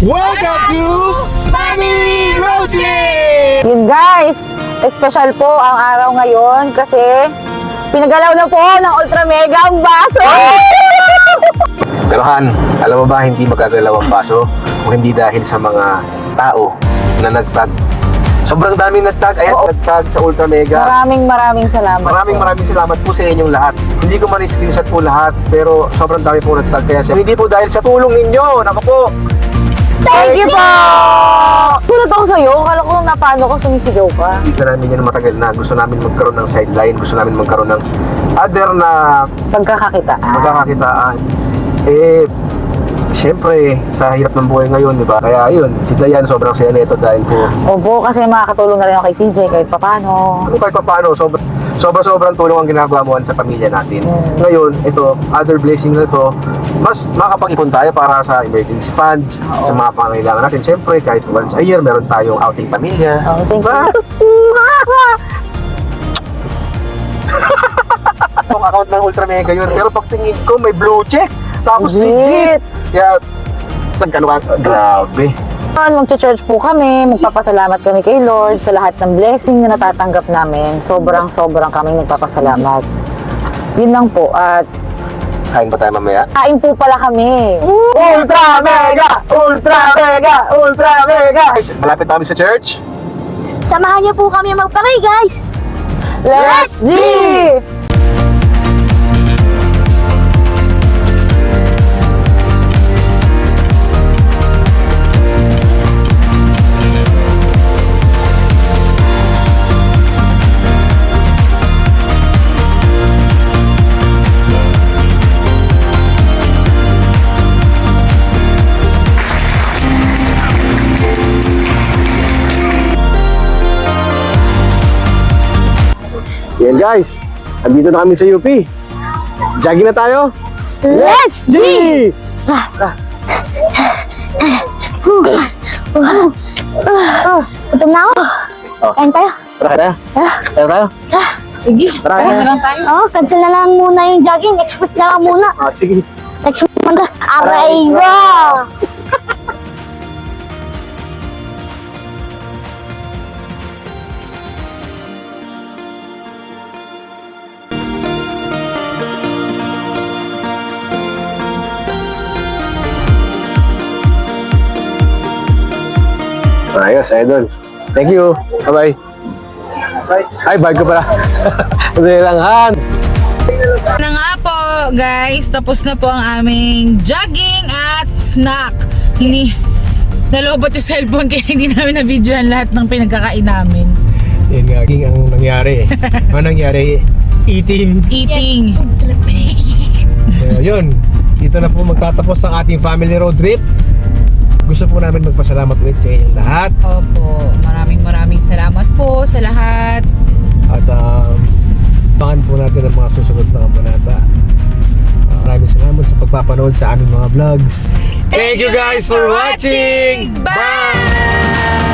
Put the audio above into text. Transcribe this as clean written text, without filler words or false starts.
Welcome to Family Road Trip! Yun guys, special po ang araw ngayon kasi pinagalaw na po ng Ultra Mega ang baso! Pero Han, alam mo ba hindi magagalaw ang baso kung hindi dahil sa mga tao na nagtag. Sobrang daming nagtag, ayan, nagtag sa Ultra Mega. Maraming salamat. Maraming salamat po sa inyong lahat. Hindi ko man-screenshot po lahat, pero sobrang dami po nagtag. Kaya hindi po dahil sa tulong ninyo. Naku po! Thank you po! Tulad ako sa'yo, akala ko napano ko sumisigaw ka. Hindi ka namin yan matagal na. Gusto namin magkaroon ng sideline. Gusto namin magkaroon ng other na Pagkakakitaan. Siyempre, sa hirap ng buhay ngayon, di ba? Kaya ayun, si Dayan sobrang saya nito dahil po Opo, kasi makakatulong na rin ako kay CJ kahit papano. kahit paano, sobrang tulong ang ginagawa mo sa pamilya natin. Ngayon, ito, other blessing na ito, mas makapag-ipon tayo para sa emergency funds, sa mga pangailangan natin. Siyempre, kahit once a year, meron tayong outing pamilya. Oh, thank you. Ang account ng Ultra Mega yun, pero pagtingin ko, may blue check. Tapos Legit. legit. Kaya, nagkano ka, grabe. Magcha-church po kami, magpapasalamat kami kay Lord sa lahat ng blessing na natatanggap namin. Sobrang kaming nagpapasalamat. Yun lang po. At Kain pa tayo mamaya? kain po pala kami. Ultra Mega! Ultra Mega! Ultra Mega! Guys, malapit kami sa church. Samahan niyo po kami magpray, guys! Let's G! Yan guys, andito na kami sa UP. Jogging na tayo. Let's G! Gutom na ako. Kain tayo. Tara tayo. Sige. Tara na. Oh, cancel na lang muna yung jogging. Expert na lang muna. Sige. Next month. Aray, wow! Ayos, idol. Thank you. Bye-bye. Ay, bag ko pala. Hindi lang, Han. Na nga po guys, tapos na po ang aming jogging at snack. Hindi nalobot yung cellphone kaya hindi namin na-videohan lahat ng pinagkakain namin. Yan nga, ang nangyari. Ano nangyari? Eating. Yun. Dito na po magtatapos ang ating family road trip. Gusto po namin magpasalamat ulit sa inyong lahat. Opo, maraming salamat po sa lahat. At abangan po natin ang mga susunod na kabanata. Maraming salamat sa pagpapanood sa aming mga vlogs. Thank you guys for watching! Bye!